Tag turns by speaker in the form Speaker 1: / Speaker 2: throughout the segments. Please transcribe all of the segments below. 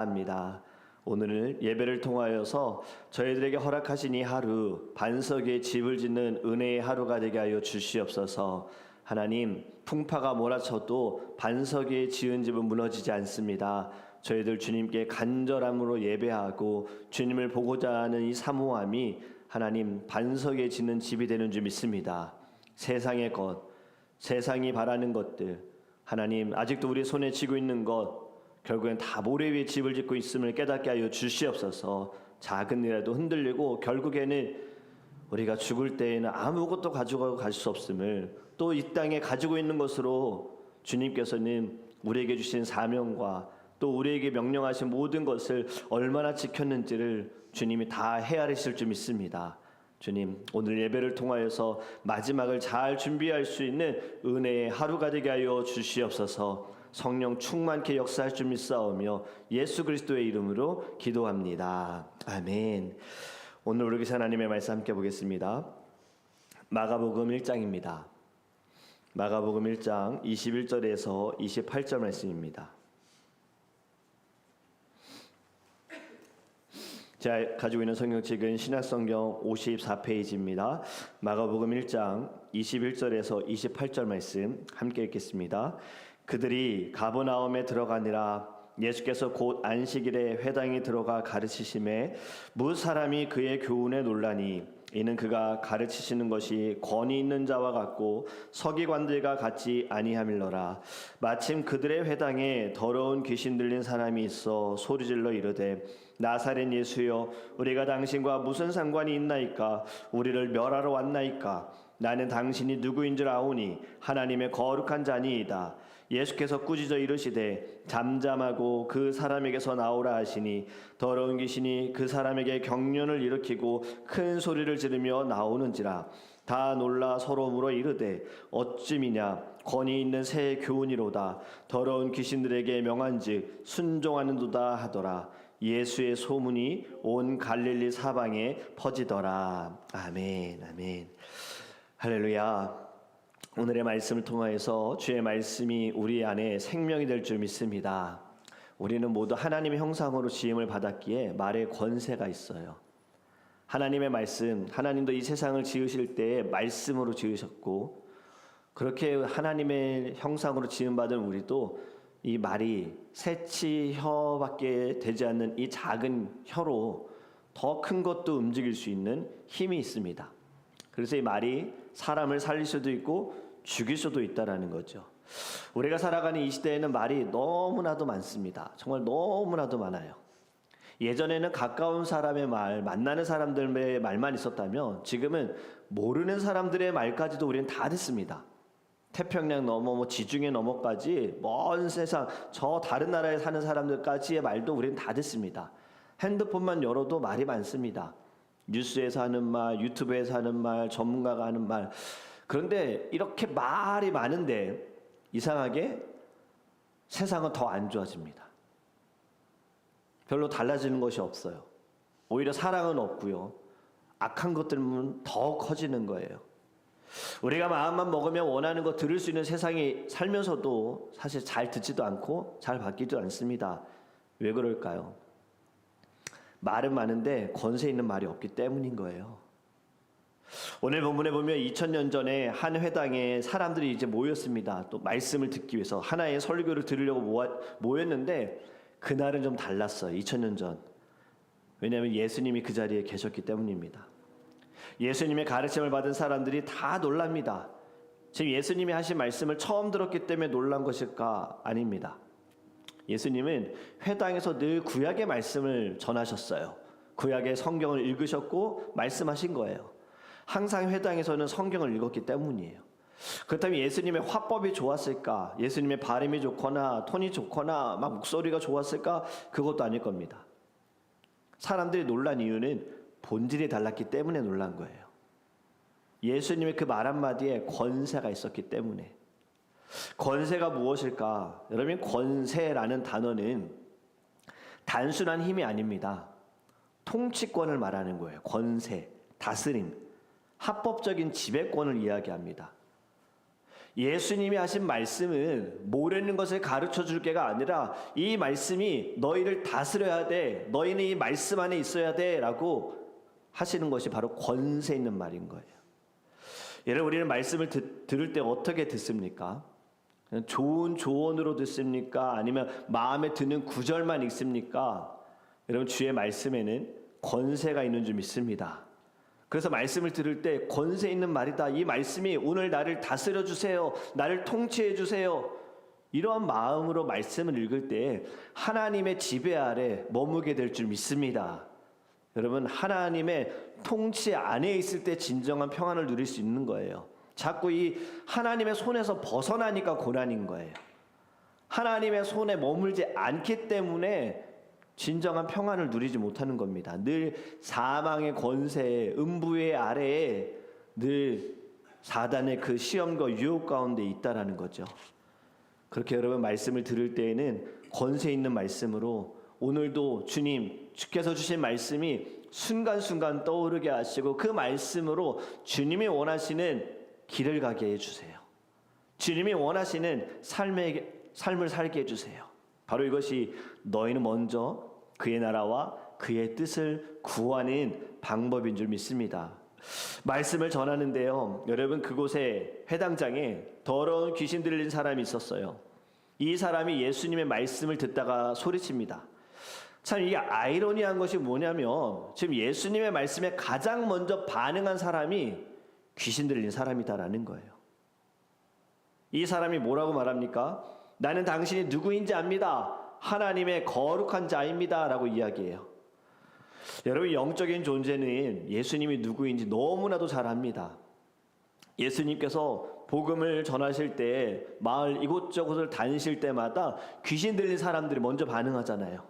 Speaker 1: 합니다. 오늘 예배를 통하여서 저희들에게 허락하신 이 하루 반석에 집을 짓는 은혜의 하루가 되게 하여 주시옵소서. 하나님, 풍파가 몰아쳐도 반석에 지은 집은 무너지지 않습니다. 저희들 주님께 간절함으로 예배하고 주님을 보고자 하는 이 사모함이 하나님 반석에 짓는 집이 되는 줄 믿습니다. 세상의 것, 세상이 바라는 것들, 하나님 아직도 우리 손에 쥐고 있는 것, 결국엔 다 모래 위에 집을 짓고 있음을 깨닫게 하여 주시옵소서. 작은 일에도 흔들리고 결국에는 우리가 죽을 때에는 아무것도 가지고 갈 수 없음을, 또 이 땅에 가지고 있는 것으로 주님께서는 우리에게 주신 사명과 또 우리에게 명령하신 모든 것을 얼마나 지켰는지를 주님이 다 헤아리실 줄 믿습니다. 주님, 오늘 예배를 통하여서 마지막을 잘 준비할 수 있는 은혜의 하루가 되게 하여 주시옵소서. 성령 충만케 역사할 줄 믿사오며 예수 그리스도의 이름으로 기도합니다. 아멘. 오늘 우리 하나님의 말씀 함께 보겠습니다. 마가복음 1장입니다. 마가복음 1장 21절에서 28절 말씀입니다. 제가 가지고 있는 성경책은 신약성경 54페이지입니다. 마가복음 1장 21절에서 28절 말씀 함께 읽겠습니다. 그들이 가버나움에 들어가니라. 예수께서 곧 안식일에 회당에 들어가 가르치심에 무 사람이 그의 교훈에 놀라니 이는 그가 가르치시는 것이 권위 있는 자와 같고 서기관들과 같지 아니함일러라. 마침 그들의 회당에 더러운 귀신 들린 사람이 있어 소리질러 이르되 나사렛 예수여, 우리가 당신과 무슨 상관이 있나이까? 우리를 멸하러 왔나이까? 나는 당신이 누구인 줄 아오니 하나님의 거룩한 자니이다. 예수께서 꾸짖어 이르시되 잠잠하고 그 사람에게서 나오라 하시니 더러운 귀신이 그 사람에게 경련을 일으키고 큰 소리를 지르며 나오는지라. 다 놀라 서로 물어 이르되 어찌미냐? 권위 있는 새 교훈이로다. 더러운 귀신들에게 명한즉 순종하는도다 하더라. 예수의 소문이 온 갈릴리 사방에 퍼지더라. 아멘, 아멘. 할렐루야. 오늘의 말씀을 통하여서 주의 말씀이 우리 안에 생명이 될 줄 믿습니다. 우리는 모두 하나님의 형상으로 지음을 받았기에 말에 권세가 있어요. 하나님의 말씀, 하나님도 이 세상을 지으실 때에 말씀으로 지으셨고, 그렇게 하나님의 형상으로 지음받은 우리도 이 말이 새치 혀밖에 되지 않는 이 작은 혀로 더 큰 것도 움직일 수 있는 힘이 있습니다. 그래서 이 말이 사람을 살릴 수도 있고 죽일 수도 있다라는 거죠. 우리가 살아가는 이 시대에는 말이 너무나도 많습니다. 정말 너무나도 많아요. 예전에는 가까운 사람의 말, 만나는 사람들의 말만 있었다면 지금은 모르는 사람들의 말까지도 우리는 다 듣습니다. 태평양 넘어 지중해 너머까지 먼 세상 저 다른 나라에 사는 사람들까지의 말도 우리는 다 듣습니다. 핸드폰만 열어도 말이 많습니다. 뉴스에서 하는 말, 유튜브에서 하는 말, 전문가가 하는 말. 그런데 이렇게 말이 많은데 이상하게 세상은 더 안 좋아집니다. 별로 달라지는 것이 없어요. 오히려 사랑은 없고요. 악한 것들은 더 커지는 거예요. 우리가 마음만 먹으면 원하는 거 들을 수 있는 세상에 살면서도 사실 잘 듣지도 않고 잘 받기도 않습니다. 왜 그럴까요? 말은 많은데 권세 있는 말이 없기 때문인 거예요. 오늘 본문에 보면 2000년 전에 한 회당에 사람들이 이제 모였습니다. 또 말씀을 듣기 위해서 하나의 설교를 들으려고 모였는데 그날은 좀 달랐어요. 2000년 전. 왜냐하면 예수님이 그 자리에 계셨기 때문입니다. 예수님의 가르침을 받은 사람들이 다 놀랍니다. 지금 예수님이 하신 말씀을 처음 들었기 때문에 놀란 것일까? 아닙니다. 예수님은 회당에서 늘 구약의 말씀을 전하셨어요. 구약의 성경을 읽으셨고 말씀하신 거예요. 항상 회당에서는 성경을 읽었기 때문이에요. 그렇다면 예수님의 화법이 좋았을까? 예수님의 발음이 좋거나 톤이 좋거나 막 목소리가 좋았을까? 그것도 아닐 겁니다. 사람들이 놀란 이유는 본질이 달랐기 때문에 놀란 거예요. 예수님의 그 말 한마디에 권세가 있었기 때문에. 권세가 무엇일까? 여러분, 권세라는 단어는 단순한 힘이 아닙니다. 통치권을 말하는 거예요. 권세, 다스림, 합법적인 지배권을 이야기합니다. 예수님이 하신 말씀은 모르는 것을 가르쳐 줄 게가 아니라 이 말씀이 너희를 다스려야 돼. 너희는 이 말씀 안에 있어야 돼. 라고 하시는 것이 바로 권세 있는 말인 거예요. 여러분, 우리는 말씀을 들을 때 어떻게 듣습니까? 좋은 조언으로 듣습니까? 아니면 마음에 드는 구절만 읽습니까? 여러분, 주의 말씀에는 권세가 있는 줄 믿습니다. 그래서 말씀을 들을 때 권세 있는 말이다. 이 말씀이 오늘 나를 다스려 주세요. 나를 통치해 주세요. 이러한 마음으로 말씀을 읽을 때 하나님의 지배 아래 머무게 될 줄 믿습니다. 여러분, 하나님의 통치 안에 있을 때 진정한 평안을 누릴 수 있는 거예요. 자꾸 이 하나님의 손에서 벗어나니까 고난인 거예요. 하나님의 손에 머물지 않기 때문에 진정한 평안을 누리지 못하는 겁니다. 늘 사망의 권세에, 음부의 아래에 늘 사단의 그 시험과 유혹 가운데 있다라는 거죠. 그렇게 여러분, 말씀을 들을 때에는 권세 있는 말씀으로 오늘도 주께서 주신 말씀이 순간순간 떠오르게 하시고 그 말씀으로 주님이 원하시는 길을 가게 해주세요. 주님이 원하시는 삶을 살게 해주세요. 바로 이것이 너희는 먼저 그의 나라와 그의 뜻을 구하는 방법인 줄 믿습니다. 말씀을 전하는데요, 여러분, 그곳에 회당장에 더러운 귀신 들린 사람이 있었어요. 이 사람이 예수님의 말씀을 듣다가 소리칩니다. 참 이게 아이러니한 것이 뭐냐면 지금 예수님의 말씀에 가장 먼저 반응한 사람이 귀신 들린 사람이다라는 거예요. 이 사람이 뭐라고 말합니까? 나는 당신이 누구인지 압니다. 하나님의 거룩한 자입니다. 라고 이야기해요. 여러분, 영적인 존재는 예수님이 누구인지 너무나도 잘 압니다. 예수님께서 복음을 전하실 때 마을 이곳저곳을 다니실 때마다 귀신 들린 사람들이 먼저 반응하잖아요.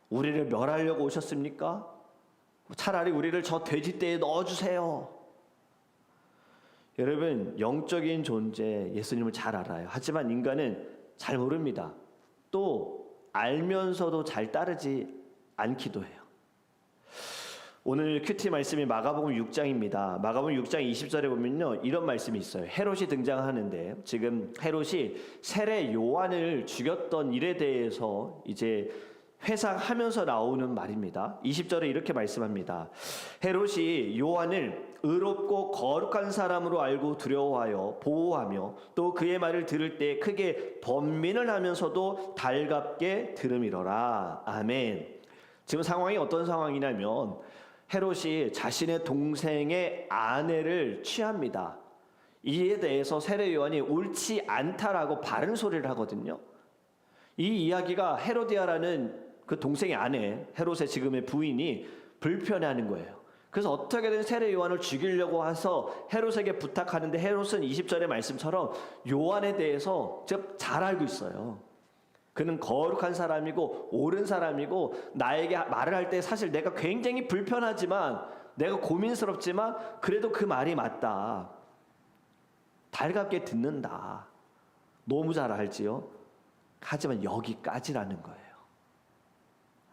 Speaker 1: 우리를 멸하려고 오셨습니까? 차라리 우리를 저 돼지떼에 넣어주세요. 여러분, 영적인 존재 예수님을 잘 알아요. 하지만 인간은 잘 모릅니다. 또 알면서도 잘 따르지 않기도 해요. 오늘 큐티 말씀이 마가복음 6장입니다. 마가복음 6장 20절에 보면요, 이런 말씀이 있어요. 헤롯이 등장하는데 지금 헤롯이 세례 요한을 죽였던 일에 대해서 이제 회상하면서 나오는 말입니다. 20절에 이렇게 말씀합니다. 헤롯이 요한을 의롭고 거룩한 사람으로 알고 두려워하여 보호하며 또 그의 말을 들을 때 크게 번민을 하면서도 달갑게 들음이로라. 아멘. 지금 상황이 어떤 상황이냐면 헤롯이 자신의 동생의 아내를 취합니다. 이에 대해서 세례 요한이 옳지 않다라고 바른 소리를 하거든요. 이 이야기가 헤로디아라는 그 동생의 아내, 헤롯의 지금의 부인이 불편해하는 거예요. 그래서 어떻게든 세례 요한을 죽이려고 해서 헤롯에게 부탁하는데 헤롯은 20절의 말씀처럼 요한에 대해서 잘 알고 있어요. 그는 거룩한 사람이고 옳은 사람이고 나에게 말을 할 때 사실 내가 굉장히 불편하지만 내가 고민스럽지만 그래도 그 말이 맞다. 달갑게 듣는다. 너무 잘 알지요. 하지만 여기까지라는 거예요.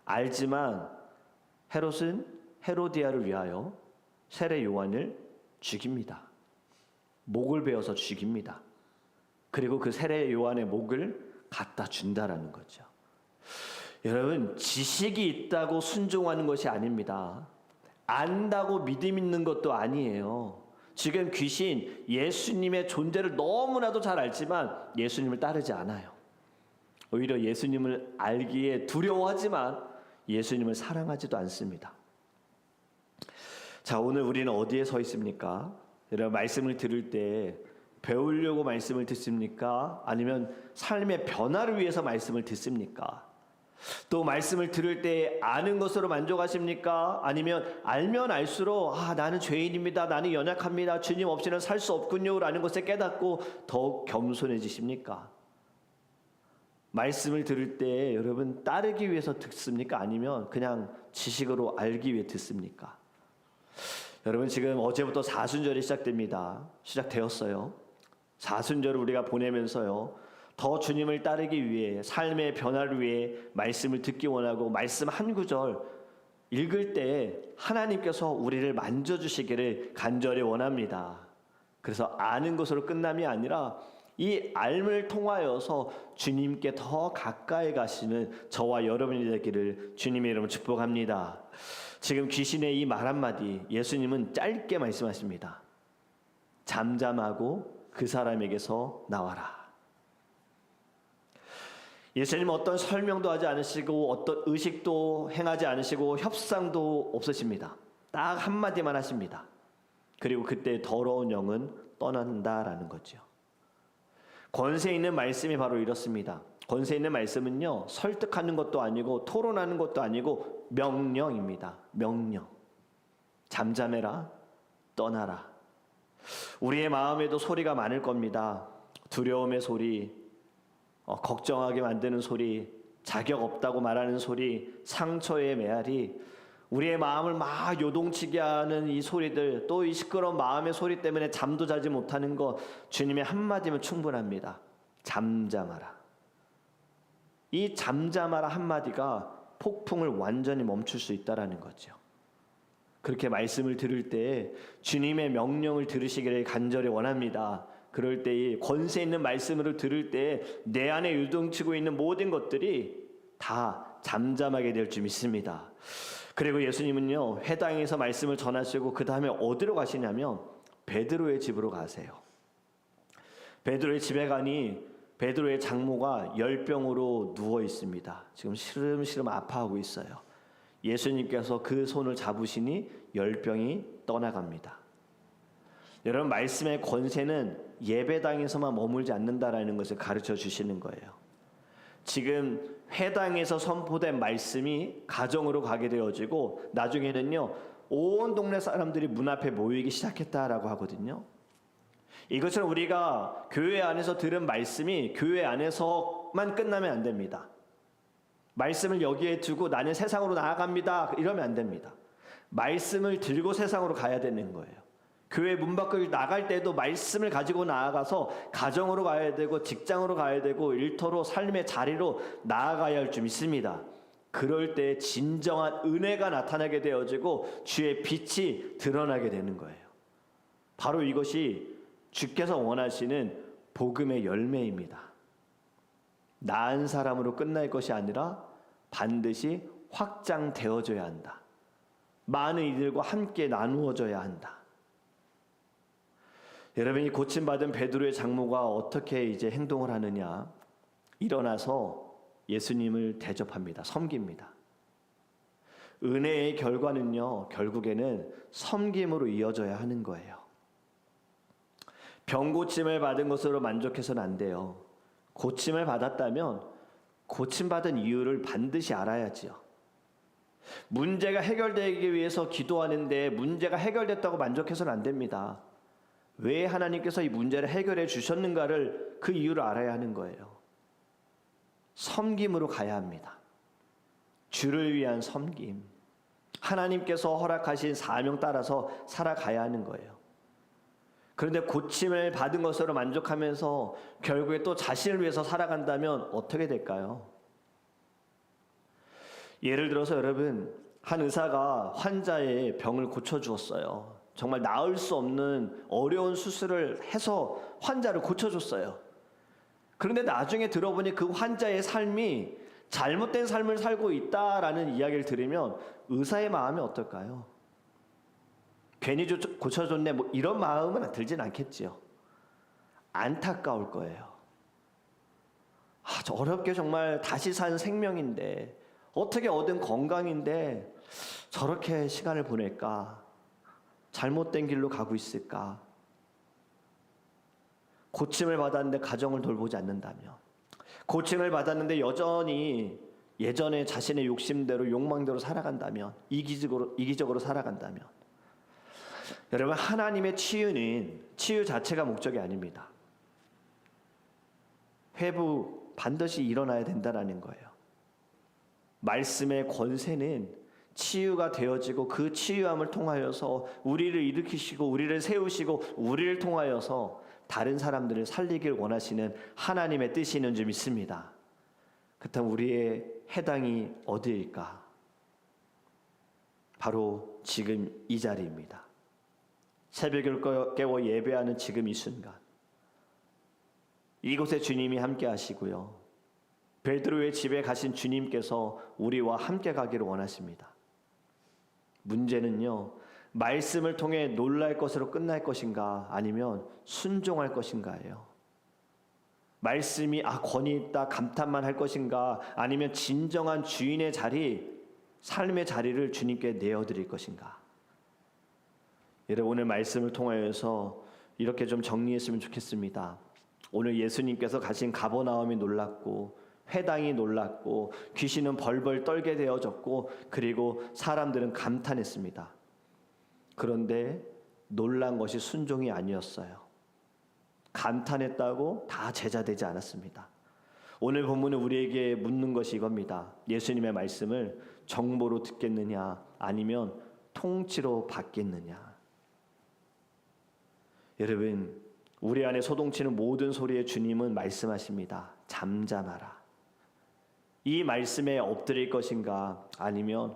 Speaker 1: 알지만 헤롯은 헤로디아를 위하여 세례 요한을 죽입니다. 목을 베어서 죽입니다. 그리고 그 세례 요한의 목을 갖다 준다라는 거죠. 여러분, 지식이 있다고 순종하는 것이 아닙니다. 안다고 믿음 있는 것도 아니에요. 지금 귀신 예수님의 존재를 너무나도 잘 알지만 예수님을 따르지 않아요. 오히려 예수님을 알기에 두려워하지만 예수님을 사랑하지도 않습니다. 자, 오늘 우리는 어디에 서 있습니까? 여러분, 말씀을 들을 때 배우려고 말씀을 듣습니까? 아니면 삶의 변화를 위해서 말씀을 듣습니까? 또 말씀을 들을 때 아는 것으로 만족하십니까? 아니면 알면 알수록 나는 죄인입니다. 나는 연약합니다. 주님 없이는 살 수 없군요. 라는 것을 깨닫고 더욱 겸손해지십니까? 말씀을 들을 때 여러분 따르기 위해서 듣습니까? 아니면 그냥 지식으로 알기 위해 듣습니까? 여러분, 지금 어제부터 사순절이 시작되었어요. 사순절을 우리가 보내면서요, 더 주님을 따르기 위해, 삶의 변화를 위해 말씀을 듣기 원하고 말씀 한 구절 읽을 때 하나님께서 우리를 만져주시기를 간절히 원합니다. 그래서 아는 것으로 끝남이 아니라 이 알을 통하여서 주님께 더 가까이 가시는 저와 여러분이 되기를 주님의 이름으로 축복합니다. 지금 귀신의 이 말 한마디 예수님은 짧게 말씀하십니다. 잠잠하고 그 사람에게서 나와라. 예수님은 어떤 설명도 하지 않으시고 어떤 의식도 행하지 않으시고 협상도 없으십니다. 딱 한마디만 하십니다. 그리고 그때 더러운 영은 떠난다라는 거죠. 권세 있는 말씀이 바로 이렇습니다. 권세 있는 말씀은요, 설득하는 것도 아니고 토론하는 것도 아니고 명령입니다. 명령. 잠잠해라, 떠나라. 우리의 마음에도 소리가 많을 겁니다. 두려움의 소리, 걱정하게 만드는 소리, 자격 없다고 말하는 소리, 상처의 메아리, 우리의 마음을 막 요동치게 하는 이 소리들, 또 이 시끄러운 마음의 소리 때문에 잠도 자지 못하는 것, 주님의 한마디면 충분합니다. 잠잠하라. 이 잠잠하라 한마디가 폭풍을 완전히 멈출 수 있다라는 거죠. 그렇게 말씀을 들을 때 주님의 명령을 들으시기를 간절히 원합니다. 그럴 때 권세 있는 말씀을 들을 때 내 안에 유동치고 있는 모든 것들이 다 잠잠하게 될 줄 믿습니다. 그리고 예수님은요, 회당에서 말씀을 전하시고 그 다음에 어디로 가시냐면 베드로의 집으로 가세요. 베드로의 집에 가니 베드로의 장모가 열병으로 누워 있습니다. 지금 시름시름 아파하고 있어요. 예수님께서 그 손을 잡으시니 열병이 떠나갑니다. 여러분, 말씀의 권세는 예배당에서만 머물지 않는다라는 것을 가르쳐 주시는 거예요. 지금 회당에서 선포된 말씀이 가정으로 가게 되어지고 나중에는요, 온 동네 사람들이 문 앞에 모이기 시작했다라고 하거든요. 이것은 우리가 교회 안에서 들은 말씀이 교회 안에서만 끝나면 안 됩니다. 말씀을 여기에 두고 나는 세상으로 나아갑니다 이러면 안 됩니다. 말씀을 들고 세상으로 가야 되는 거예요. 교회 문 밖을 나갈 때도 말씀을 가지고 나아가서 가정으로 가야 되고 직장으로 가야 되고 일터로 삶의 자리로 나아가야 할 줄 믿습니다. 그럴 때 진정한 은혜가 나타나게 되어지고 주의 빛이 드러나게 되는 거예요. 바로 이것이 주께서 원하시는 복음의 열매입니다. 나은 사람으로 끝날 것이 아니라 반드시 확장되어져야 한다. 많은 이들과 함께 나누어져야 한다. 여러분이 고침받은 베드로의 장모가 어떻게 이제 행동을 하느냐? 일어나서 예수님을 대접합니다. 섬깁니다. 은혜의 결과는요, 결국에는 섬김으로 이어져야 하는 거예요. 병 고침을 받은 것으로 만족해서는 안 돼요. 고침을 받았다면 고침받은 이유를 반드시 알아야지요. 문제가 해결되기 위해서 기도하는데 문제가 해결됐다고 만족해서는 안 됩니다. 왜 하나님께서 이 문제를 해결해 주셨는가를 그 이유를 알아야 하는 거예요. 섬김으로 가야 합니다. 주를 위한 섬김. 하나님께서 허락하신 사명 따라서 살아가야 하는 거예요. 그런데 고침을 받은 것으로 만족하면서 결국에 또 자신을 위해서 살아간다면 어떻게 될까요? 예를 들어서 여러분, 한 의사가 환자의 병을 고쳐주었어요. 정말 나을 수 없는 어려운 수술을 해서 환자를 고쳐줬어요. 그런데 나중에 들어보니 그 환자의 삶이 잘못된 삶을 살고 있다라는 이야기를 들으면 의사의 마음이 어떨까요? 괜히 고쳐줬네 뭐 이런 마음은 들진 않겠지요. 안타까울 거예요. 어렵게 정말 다시 산 생명인데, 어떻게 얻은 건강인데 저렇게 시간을 보낼까? 잘못된 길로 가고 있을까? 고침을 받았는데 가정을 돌보지 않는다면, 고침을 받았는데 여전히 예전에 자신의 욕심대로 욕망대로 살아간다면, 이기적으로 살아간다면, 여러분, 하나님의 치유는 치유 자체가 목적이 아닙니다. 회복 반드시 일어나야 된다는 거예요. 말씀의 권세는 치유가 되어지고 그 치유함을 통하여서 우리를 일으키시고 우리를 세우시고 우리를 통하여서 다른 사람들을 살리길 원하시는 하나님의 뜻이 있는 줄 믿습니다. 그렇다면 우리의 해당이 어디일까? 바로 지금 이 자리입니다. 새벽을 깨워 예배하는 지금 이 순간, 이곳에 주님이 함께 하시고요. 베드로의 집에 가신 주님께서 우리와 함께 가기를 원하십니다. 문제는요, 말씀을 통해 놀랄 것으로 끝날 것인가 아니면 순종할 것인가예요. 말씀이 권위 있다 감탄만 할 것인가 아니면 진정한 주인의 자리, 삶의 자리를 주님께 내어드릴 것인가. 여러분, 오늘 말씀을 통하여서 이렇게 좀 정리했으면 좋겠습니다. 오늘 예수님께서 가신 가버나움이 놀랐고 회당이 놀랐고 귀신은 벌벌 떨게 되어졌고 그리고 사람들은 감탄했습니다. 그런데 놀란 것이 순종이 아니었어요. 감탄했다고 다 제자되지 않았습니다. 오늘 본문은 우리에게 묻는 것이 이겁니다. 예수님의 말씀을 정보로 듣겠느냐 아니면 통치로 받겠느냐. 여러분, 우리 안에 소동치는 모든 소리에 주님은 말씀하십니다. 잠잠하라. 이 말씀에 엎드릴 것인가 아니면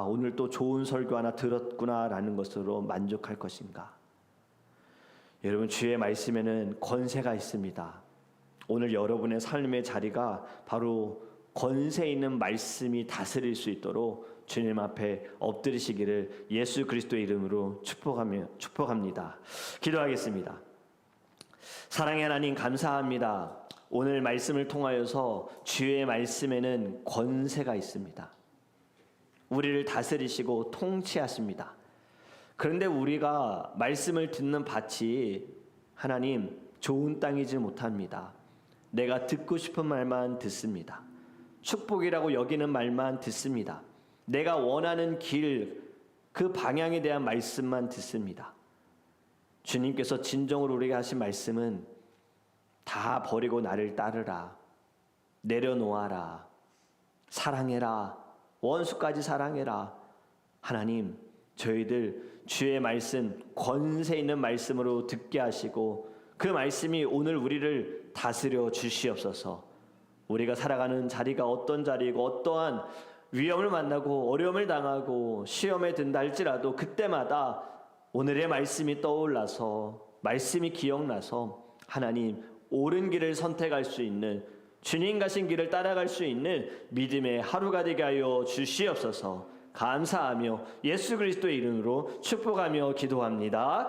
Speaker 1: 오늘 또 좋은 설교 하나 들었구나라는 것으로 만족할 것인가. 여러분, 주의 말씀에는 권세가 있습니다. 오늘 여러분의 삶의 자리가 바로 권세 있는 말씀이 다스릴 수 있도록 주님 앞에 엎드리시기를 예수 그리스도의 이름으로 축복합니다. 기도하겠습니다. 사랑의 하나님, 감사합니다. 오늘 말씀을 통하여서 주의 말씀에는 권세가 있습니다. 우리를 다스리시고 통치하십니다. 그런데 우리가 말씀을 듣는 밭이 하나님 좋은 땅이지 못합니다. 내가 듣고 싶은 말만 듣습니다. 축복이라고 여기는 말만 듣습니다. 내가 원하는 길, 그 방향에 대한 말씀만 듣습니다. 주님께서 진정으로 우리에게 하신 말씀은 다 버리고 나를 따르라, 내려놓아라, 사랑해라, 원수까지 사랑해라. 하나님, 저희들 주의 말씀, 권세 있는 말씀으로 듣게 하시고 그 말씀이 오늘 우리를 다스려 주시옵소서. 우리가 살아가는 자리가 어떤 자리이고 어떠한 위험을 만나고 어려움을 당하고 시험에 든다 할지라도 그때마다 오늘의 말씀이 떠올라서, 말씀이 기억나서 하나님 옳은 길을 선택할 수 있는, 주님 가신 길을 따라갈 수 있는 믿음의 하루가 되게 하여 주시옵소서. 감사하며 예수 그리스도의 이름으로 축복하며 기도합니다.